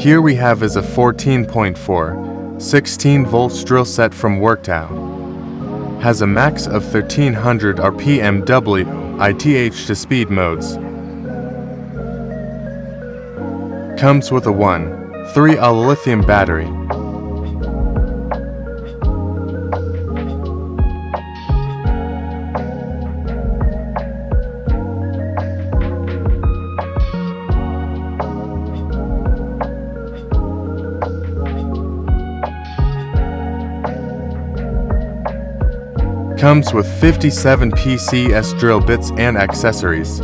Here we have is a 14.4, 16 volts drill set from WerkTough. Has a max of 1300 RPM WITH to speed modes. Comes with a 1,3 lithium battery. Comes with 57 PCS drill bits and accessories.